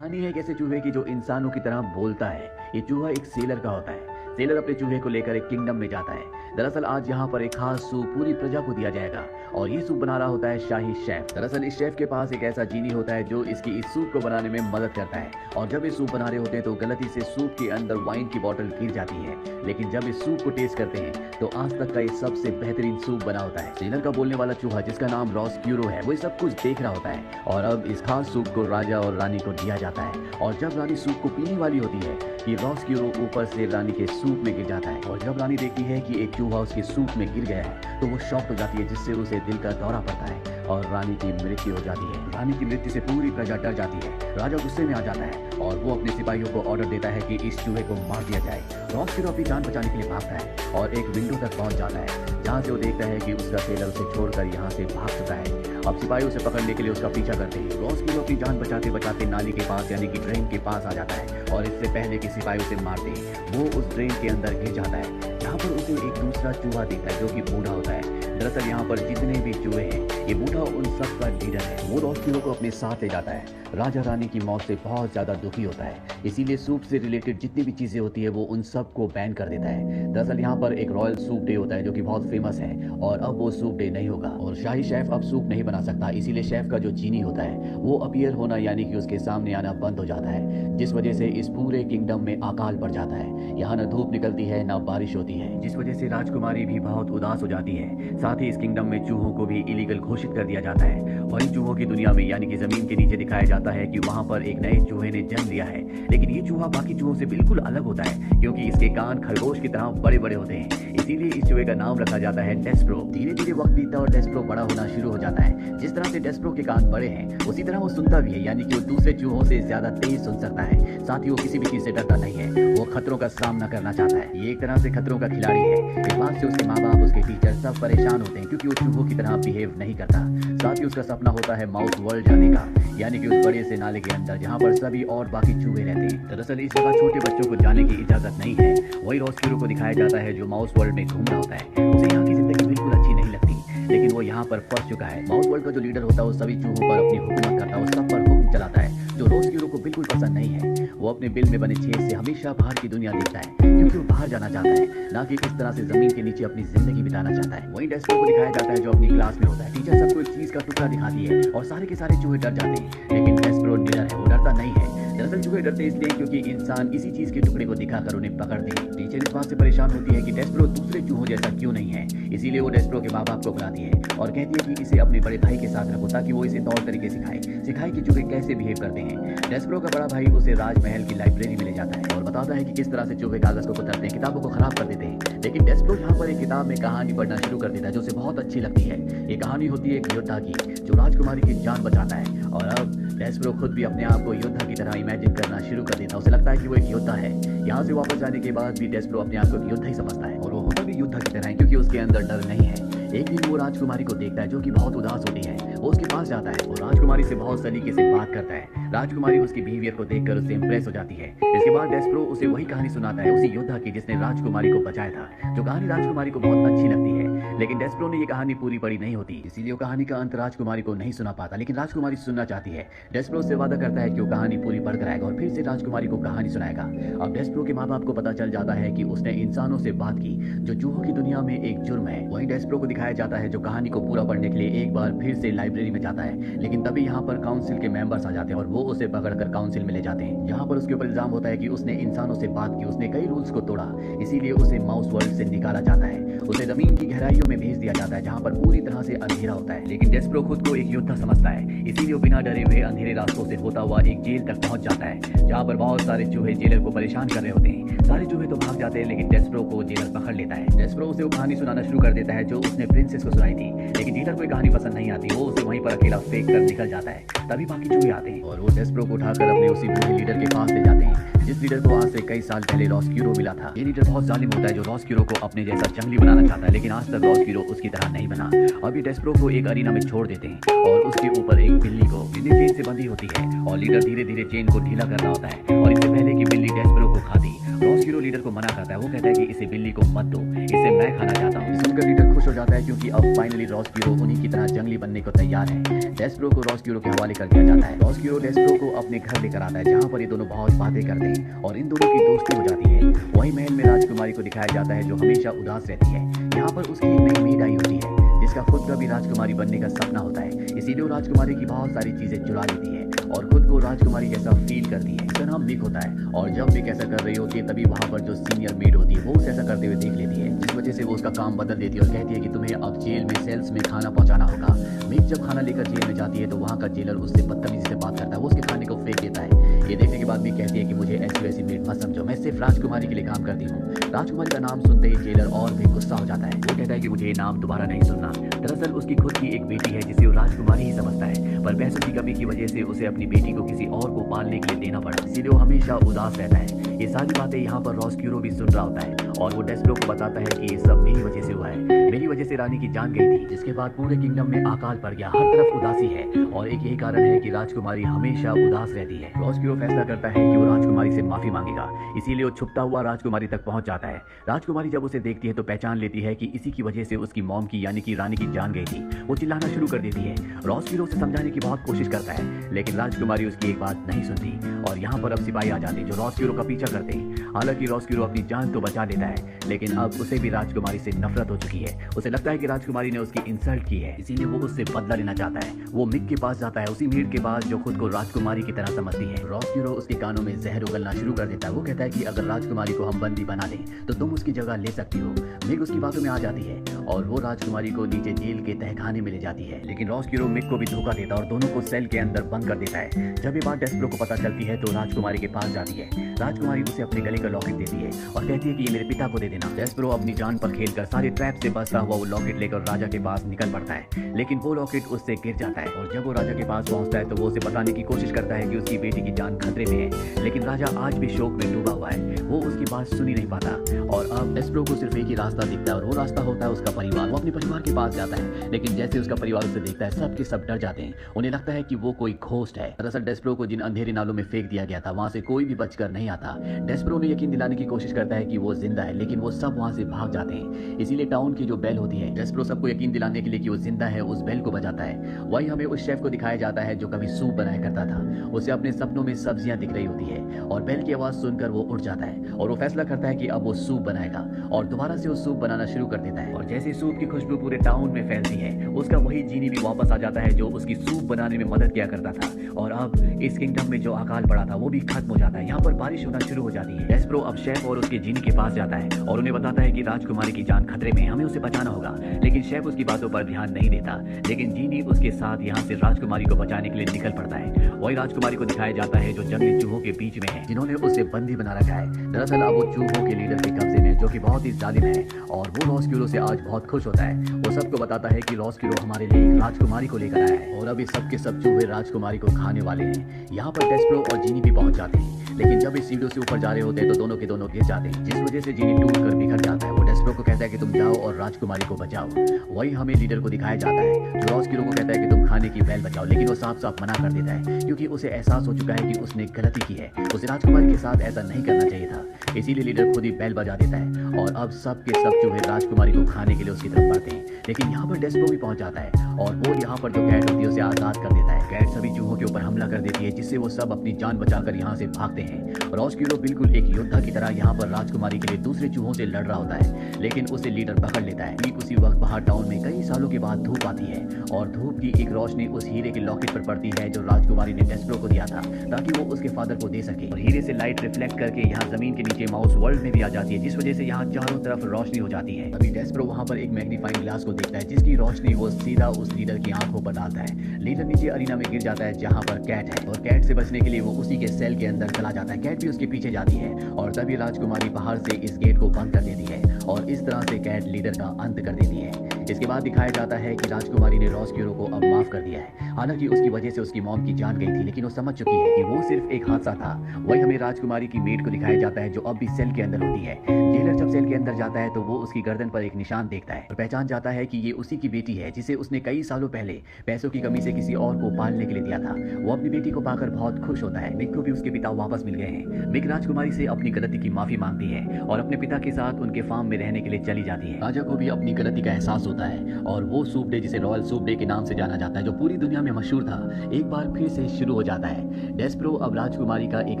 कहानी है एक ऐसे चूहे की जो इंसानों की तरह बोलता है। ये चूहा एक सेलर का होता है। सेलर अपने चूहे को लेकर एक किंगडम में जाता है। दरअसल आज यहाँ पर एक खास सूप पूरी प्रजा को दिया जाएगा और ये सूप बना रहा होता है शाही शेफ। दरअसल इस शेफ के पास एक ऐसा जीनी होता है जो इसकी इस सूप को बनाने में मदद करता है। और जब ये सूप बना रहे होते हैं तो गलती से सूप के अंदर वाइन की बोतल गिर जाती है, लेकिन जब इस सूप को टेस्ट करते हैं तो आज तक का ये सबसे बेहतरीन सूप बना होता है। सेलर का बोलने वाला चूहा जिसका नाम रॉस्क्यूरो है, वो ये सब कुछ देख रहा होता है और अब इस खास सूप को राजा और रानी को दिया जाता है। और जब रानी सूप को पीने वाली होती है, ये रॉस्क्यूरो ऊपर से रानी के सूप में गिर जाता है। और जब रानी देखती है कि एक चूहा उसके सूप में गिर गया है तो वो शॉक हो जाती है, जिससे उसे दिल का दौरा पड़ता है और रानी की मृत्यु हो जाती है। रानी की मृत्यु से पूरी प्रजा डर जाती है। राजा गुस्से में आ जाता है और वो अपने सिपाहियों को ऑर्डर देता है कि इस चूहे को मार दिया जाए। रॉस्क्यूरो अपनी जान बचाने के लिए भागता है और एक विंडो तक पहुंच जाता है, जहां से वो देखता है कि उसका सेलर उसे छोड़कर यहाँ से भाग चुका है। अब सिपाही उसे पकड़ने के लिए उसका पीछा करते हैं। रॉस्क्यूरो अपनी जान बचाते बचाते नाली के पास यानी कि ड्रेन के पास आ जाता है और इससे पहले कि सिपाही उसे मार दे, वो उस ड्रेन के अंदर गिर जाता है, जहाँ पर उसे एक दूसरा चूहा दिखता है जो कि बूढ़ा होता है। दरअसल यहाँ पर जितने भी चूहे हैं, ये बूढ़ा उन सब का लीडर है। वो रॉस्क्यूरो को अपने साथ ले जाता है। राजा रानी की मौत से बहुत ज्यादा दुखी होता है, इसीलिए सूप से रिलेटेड जितनी भी चीजें होती है वो उन सब को बैन कर देता है। दरअसल यहाँ पर एक रॉयल सूप डे होता है जो कि बहुत फेमस है और अब वो सूप डे नहीं होगा और शाही शेफ अब सूप नहीं बना सकता। इसीलिए शेफ का जो जीनी होता है वो अपीयर होना यानी कि उसके सामने आना बंद हो जाता है, जिस वजह से इस पूरे किंगडम में अकाल पड़ जाता है। यहाँ न धूप निकलती है न बारिश होती है, जिस वजह से राजकुमारी भी बहुत उदास हो जाती है। साथ ही इस किंगडम में चूहों को भी इलीगल घोषित कर दिया जाता है। वहीं चूहों की दुनिया में यानी कि जमीन के नीचे दिखाया जाता है कि वहाँ पर एक नए चूहे ने जन्म लिया है, लेकिन ये चूहा बाकी चूहों से बिल्कुल अलग होता है क्योंकि इसके कान खरगोश की तरह बड़े बड़े होते हैं। इसीलिए इस चूहे का नाम रखा जाता है डेस्प्रो। धीरे धीरे वक्त बीतता और डेस्प्रो बड़ा होना शुरू हो जाता है। जिस तरह से डेस्प्रो के कान बड़े हैं उसी तरह वो सुनता भी है, यानी कि वो दूसरे चूहों से ज्यादा तेज सुन सकता है। साथ ही वो किसी भी चीज से डरता नहीं है, वो खतरों का सामना करना चाहता है। ये एक तरह से खतरों का खिलाड़ी है। इस बात से उसके माँ बाप, उसके टीचर सब परेशान होते हैं क्योंकि वो चूहों की तरह बिहेव नहीं करता। साथ ही उसका सपना होता है माउस वर्ल्ड जाने का, यानी कि उस बड़े से नाले के अंदर जहाँ पर सभी और बाकी चूहे रहते हैं। दरअसल इस जगह छोटे बच्चों को जाने की इजाजत नहीं है। वही रॉस्क्यूरो को दिखाया जाता है जो माउस वर्ल्ड में घूम रहा होता है। उसे यहाँ की जिंदगी बिल्कुल अच्छी नहीं लगती, लेकिन वो यहाँ पर फंस चुका है। माउस वर्ल्ड का जो लीडर होता है वो सभी चूहों पर अपनी हुकूमत करता है, वो सब पर हुक्म चलाता है, जो रॉस्क्यूरो को बिल्कुल पसंद नहीं है। वो अपने बिल में बने छेद से हमेशा बाहर की दुनिया देखता है क्योंकि वो बाहर जाना चाहता है, ना कि इस तरह से जमीन के नीचे अपनी जिंदगी बिताना चाहता है। वहीं डेस्प्रो को दिखाया जाता है जो अपनी क्लास में होता है। टीचर सबको एक चीज का टुकड़ा दिखाती है और सारे के सारे चूहे डर जाते हैं, लेकिन डेस्प्रो निडर है, वो डरता नहीं है। दरअसल चूहे डरते इसलिए क्योंकि इंसान इसी चीज के टुकड़े को दिखाकर उन्हें पकड़ दे। टीचर इस बात से परेशान होती है कि डेस्प्रो दूसरे चूहों जैसा क्यों नहीं है, इसीलिए वो डेस्प्रो के माँ बाप को बुलाती है और कहती है कि इसे अपने बड़े भाई के साथ रखो ताकि वो इसे तौर तरीके सिखाए कि चूहे कैसे बिहेव करते हैं। डेस्प्रो का बड़ा भाई उसे राजमहल की लाइब्रेरी में ले जाता है और बताता है कि किस तरह से चूहे कागज को कुतरते हैं, किताबों को खराब कर देते हैं। लेकिन डेस्प्रो यहाँ पर एक किताब में कहानी पढ़ना शुरू कर देता है जो उसे बहुत अच्छी लगती है। ये कहानी होती है एक योद्धा की जो राजकुमारी की जान बचाता है और अब डेस्प्रो खुद भी अपने आप को योद्धा की तरह इमेजिन करना शुरू कर देता है। उसे लगता है कि वो एक योद्धा है। यहाँ से वापस जाने के बाद भी डेस्प्रो अपने आप को एक योद्धा ही समझता है और वो होता भी योद्धा की तरह है क्योंकि उसके अंदर डर नहीं है। एक दिन वो राजकुमारी को देखता है जो कि बहुत उदास होती है। वो उसके पास जाता है और राजकुमारी से बहुत सलीके से बात करता है। राजकुमारी उसकी बिहेवियर को देखकर उससे इंप्रेस हो जाती है। इसके बाद डेस्प्रो उसे वही कहानी सुनाता है उसी योद्धा की जिसने राजकुमारी को बचाया था। जो कहानी राजकुमारी को बहुत अच्छी लगती है, लेकिन डेस्प्रो ने ये कहानी पूरी पढ़ी नहीं होती, इसीलिए वो कहानी का अंत राजकुमारी को नहीं सुना पाता। लेकिन राजकुमारी सुनना चाहती है। डेस्प्रो से वादा करता है कि वो कहानी पूरी पढ़ कर आएगा और फिर से राजकुमारी को कहानी सुनाएगा। अब डेस्प्रो के माँ बाप को पता चल जाता है कि उसने इंसानों से बात की, जो चूहों की दुनिया में एक जुर्म है। वहीं डेस्प्रो को दिखाया जाता है जो कहानी को पूरा पढ़ने के लिए एक बार फिर से लाइब्रेरी में जाता है, लेकिन तभी यहाँ पर काउंसिल के मेंबर्स आ जाते हैं और वो उसे पकड़कर काउंसिल में ले जाते हैं। यहाँ पर उसके ऊपर इल्जाम होता है कि उसने इंसानों से बात की, उसने कई रूल्स को तोड़ा, इसीलिए उसे माउस वर्ल्ड से निकाला जाता है। उसे जमीन की गहराइयों में भेज दिया जाता है जहाँ पर पूरी तरह से अंधेरा होता है। लेकिन डेस्प्रो खुद को एक योद्धा समझता है, इसीलिए वो बिना डरे हुए अंधेरे रास्तों से होता हुआ एक जेल तक पहुंच जाता है जहाँ पर बहुत सारे चूहे जेलर को परेशान कर रहे होते हैं। सारे चूहे तो भाग जाते हैं लेकिन डेस्प्रो को जेलर पकड़ लेता है। डेस्प्रो उसे वो कहानी सुनाना शुरू कर देता है जो उसने प्रिंसेस को सुनाई थी, लेकिन जेलर को कहानी पसंद नहीं आती। वो उसे वहीं पर अकेला फेंक कर निकल जाता है। तभी बाकी चूहे आते हैं और वो डेस्प्रो को उठाकर अपने उसी बूढ़े लीडर के पास ले जाते हैं जिस लीडर को आज से कई साल पहले रॉस्क्यूरो मिला था। ये लीडर बहुत जालिम होता है जो रॉस्क्यूरो को अपने जैसा जंगली बनाना चाहता है, लेकिन आज तक रॉस्क्यूरो उसकी तरह नहीं बना। अभी डेस्प्रो को एक अरीना में छोड़ देते हैं और उसके ऊपर एक बिल्ली को चेन से बंधी होती है और लीडर धीरे धीरे चेन को ढीला कर रहा होता है और इससे पहले कि बिल्ली डेस्प्रो को खाती रॉस हीरो लीडर को मना करता है। वो कहता है कि इसे बिल्ली को मत दो, इसे मैं खाना चाहता हूँ। सुनकर लीडर खुश हो जाता है क्योंकि अब फाइनली रॉस हीरो उन्हीं की तरह जंगली बनने को तैयार है। डेस्प्रो को रॉस हीरो के हवाले कर दिया जाता है। रॉस हीरो डेस्प्रो को अपने घर लेकर आता है जहाँ पर ये दोनों बहुत बातें करते हैं और इन दोनों की दोस्ती हो जाती है। वही महल में राजकुमारी को दिखाया जाता है जो हमेशा उदास रहती है। यहाँ पर उसकी एक नई मेड आई होती है जिसका खुद का भी राजकुमारी बनने का सपना होता है, इसीलिए वो राजकुमारी की बहुत सारी चीजें चुरा लेती है और खुद को राजकुमारी जैसा फील करती है। इसका नाम मिक होता है और जब मिक ऐसा कर रही होती है तभी वहाँ पर जो सीनियर मेड होती है वो उसे ऐसा करते हुए देख लेती है, जिस वजह से वो उसका काम बदल देती है और कहती है कि तुम्हें अब जेल में सेल्स में खाना पहुंचाना होगा। मिक जब खाना लेकर जेल में जाती है तो वहाँ का जेलर उससे बदतमीजी से बात करता है, वो उसके खाने को फेंक देता है। ये देखने के बाद मिक कहती है कि मुझे ऐसी वैसी मेड मत समझो, मैं सिर्फ राजकुमारी के लिए काम करती हूँ। राजकुमारी का नाम सुनते ही जेलर और भी गुस्सा हो जाता है। वो कहता है कि मुझे ये नाम दोबारा नहीं सुनना। दरअसल उसकी खुद की एक बेटी है जिसे वो राजकुमारी ही समझता है, पर पैसों की कमी की वजह से उसे अपनी बेटी को किसी और को पालने के लिए देना पड़ा, इसीलिए वो हमेशा उदास रहता है। ये सारी बातें यहाँ पर रॉस हीरो भी सुन रहा होता है और वो डेस्प्रो को बताता है कि ये सब मेरी वजह से हुआ है, मेरी वजह से रानी की जान गई थी, जिसके बाद पूरे किंगडम में अकाल पड़ गया, हर तरफ उदासी है और एक यही कारण है कि राजकुमारी हमेशा उदास रहती है। रॉस हीरो फैसला करता है कि वो राजकुमारी से माफी मांगेगा, इसीलिए वो छुपता हुआ राजकुमारी तक पहुंच जाता है। राजकुमारी जब उसे देखती है तो पहचान लेती है कि इसी की वजह से उसकी मॉम की यानी कि रानी की जान गई थी। वो चिल्लाना शुरू कर देती है। रॉस हीरो उसे समझाने की बहुत कोशिश करता है लेकिन राजकुमारी उसकी एक बात नहीं सुनती और यहाँ पर अब सिपाही आ जाते हैं जो रॉस हीरो का पीछा करते हैं। हालांकि रॉस हीरो अपनी जान तो बचा लेता है लेकिन अब उसे भी राजकुमारी से नफरत हो चुकी है। उसे लगता है कि राजकुमारी ने उसकी इंसल्ट की है, इसीलिए वो उससे बदला लेना चाहता है। वो मिक के पास जाता है, उसी मेड के पास जो खुद को राजकुमारी की तरह समझती है। रॉस हीरो उसके कानों में जहर उगलना शुरू कर देता है। वो कहता है कि अगर राजकुमारी को हम बंदी बना दें तो तुम उसकी जगह ले सकती हो। मिक उसकी बातों में आ जाती है और वो राजकुमारी को नीचे जेल के तहखाने में ले जाती है, लेकिन रॉस हीरो मिक को भी धोखा देता है और दोनों को सेल के अंदर बंद कर देता है। जब ये बात डेस्प्रो को पता चलती है तो राजकुमारी के पास जाती है। राजकुमारी उसे अपने गले का लॉकेट देती है और कहती है कि ये मेरे पिता को दे देना। डेस्प्रो अपनी जान पर खेलकर सारे ट्रैप से बचता हुआ वो लॉकेट लेकर राजा के पास निकल पड़ता है, लेकिन वो लॉकेट उससे गिर जाता है और जब वो राजा के पास पहुंचता है तो वो उसे बताने की कोशिश करता है कि उसकी बेटी की जान खतरे में है, लेकिन राजा आज भी शोक में डूबा हुआ है, वो उसकी बात सुन ही नहीं पाता। और अब डेस्प्रो को सिर्फ एक ही रास्ता दिखता है और वो रास्ता होता है उसका परिवार। वो अपने परिवार के पास जाता है लेकिन जैसे उसका परिवार उसे देखता है सब के सब डर जाते हैं, उन्हें लगता है कि वो कोई घोस्ट है। दरअसल डेस्प्रो को जिन अंधेरे नालों में फेंक दिया गया था वहां से कोई भी बचकर नहीं आता। डेस्प्रो ने यकीन दिलाने की कोशिश करता है कि वो जिंदा है लेकिन वो सब वहां से भाग जाते हैं, इसीलिए टाउन की जो बेल होती है डेस्प्रो सबको यकीन दिलाने के लिए कि वो जिंदा है उस बेल को बजाता है। वही हमें उस शेफ को दिखाया जाता है जो कभी सूप बनाया करता था, उसे अपने सपनों में सब्जियां दिख रही होती है और बेल की आवाज सुनकर वो उठ जाता है और वो फैसला करता है कि अब वो सूप बनाएगा और दोबारा से वो सूप बनाना शुरू कर देता है। और जैसे सूप की खुशबू पूरे टाउन में फैलती है उसका वही जीनी भी वापस आ जाता है जो उसकी सूप बनाने में मदद किया करता था और अब इस किंगडम में जो अकाल पड़ा था वो भी खत्म हो जाता है। यहाँ पर बारिश होना शुरू हो जाती है। डेस्प्रो अब शेफ और उसके जीनी के पास जाता है और उन्हें बताता है कि राजकुमारी की जान खतरे में, हमें उसे बचाना होगा, लेकिन शेफ उसकी बातों पर ध्यान नहीं देता। लेकिन जीनी उसके साथ यहाँ से राजकुमारी को बचाने के लिए निकल पड़ता है। वही राजकुमारी को दिखाया जाता है जो जंगली चूहों के बीच में है जिन्होंने उसे बंदी बना रखा है। दरअसल अब वो चूहों के लीडर के कब्जे में जो कि बहुत ही जालिम है और वो रॉस हीरो से आज बहुत खुश होता है। वो सबको बताता है कि रॉस हीरो हमारे लिए एक राजकुमारी को लेकर आया है और अब ये सब के सब चूहे राजकुमारी को खाने वाले हैं। यहाँ पर डेस्प्रो और जीनी भी पहुंच जाते हैं, लेकिन जब इस सीढ़ियों से ऊपर जा रहे होते हैं तो दोनों के दोनों गिर जाते हैं, जिस वजह से जीनी टूट कर बिखर जाता है। वो डेस्प्रो को कहता है कि तुम जाओ और राजकुमारी को बचाओ। वही हमें लीडर को दिखाया जाता है जो रॉस हीरो को कहता है कि तुम खाने की बेल बचाओ, लेकिन वो साफ साफ मना कर देता है क्योंकि उसे एहसास हो चुका है कि उसने गलती की है, उसे राजकुमारी के साथ ऐसा नहीं करना चाहिए था। इसीलिए लीडर खुद ही बेल बजा देता है और अब सब के सब चूहे राजकुमारी को खाने के लिए उसकी तरफ बढ़ते हैं। लेकिन यहाँ पर डेस्प्रो भी पहुंच जाता है और वो यहाँ पर जो कैट होती है उसे आजाद कर देता है। कैट सभी चूहों के ऊपर हमला कर देती है जिससे वो सब अपनी जान बचाकर यहाँ से भागते हैं। रॉस हीरो बिल्कुल एक योद्धा की तरह यहाँ पर राजकुमारी के लिए दूसरे चूहों से लड़ रहा होता है, लेकिन उसे लीडर पकड़ लेता है। ठीक उसी वक्त बाहर टाउन में कई सालों के बाद धूप आती है और धूप की एक रोशनी उस हीरे के लॉकेट पर पड़ती है जो राजकुमारी ने डेस्प्रो को दिया था ताकि वो उसके फादर को दे सके। और हीरे से लाइट रिफ्लेक्ट करके यहाँ जमीन के नीचे माउस वर्ल्ड में भी आ जाती है, जिस वजह से यहाँ चारों तरफ रोशनी हो जाती है। अभी डेस्प्रो वहाँ पर एक मैग्नीफाइंग ग्लास को देखता है जिसकी रोशनी वो सीधा उस लीडर की आंखों पर डालता है। लीडर नीचे अरीना में गिर जाता है जहाँ पर कैट है और कैट से बचने के लिए वो उसी के सेल के अंदर चला जाता है। कैट भी उसके पीछे जाती है और तभी राजकुमारी बाहर से इस गेट को बंद कर देती है और इस तरह से कैट लीडर का अंत कर देती है। इसके बाद दिखाया जाता है कि राजकुमारी ने रॉस हीरो को अब माफ कर दिया है। हालांकि उसकी वजह से उसकी मॉम की जान गई थी, लेकिन वो समझ चुकी है कि वो सिर्फ एक हादसा था। वही हमें राजकुमारी की मेड को दिखाया जाता है जो अब भी सेल के अंदर होती है। जेलर जब सेल के अंदर जाता है तो वो उसकी गर्दन पर एक निशान देखता है और पहचान जाता है कि ये उसी की बेटी है जिसे उसने कई सालों पहले पैसों की कमी से किसी और को पालने के लिए दिया था। वो अपनी बेटी को पाकर बहुत खुश होता है। मिक को भी उसके पिता वापस मिल गए हैं। मिक राजकुमारी से अपनी गलती की माफी मांगती है और अपने पिता के साथ उनके फार्म में रहने के लिए चली जाती है। राजा को भी अपनी गलती का एहसास होता है और वो सूप डे, जिसे रॉयल सूप डे के नाम से जाना जाता है, जो पूरी दुनिया में मशहूर था, एक बार फिर से शुरू हो जाता है। डेस्परो अब राजकुमारी का एक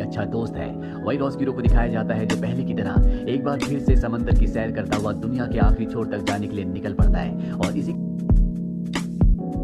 अच्छा दोस्त है। वही रॉस्किरो को दिखाया जाता है जो पहले की तरह एक बार फिर से समंदर की सैर करता हुआ दुनिया के आखिरी छोर तक जाने के लिए निकल पड़ता है और इसी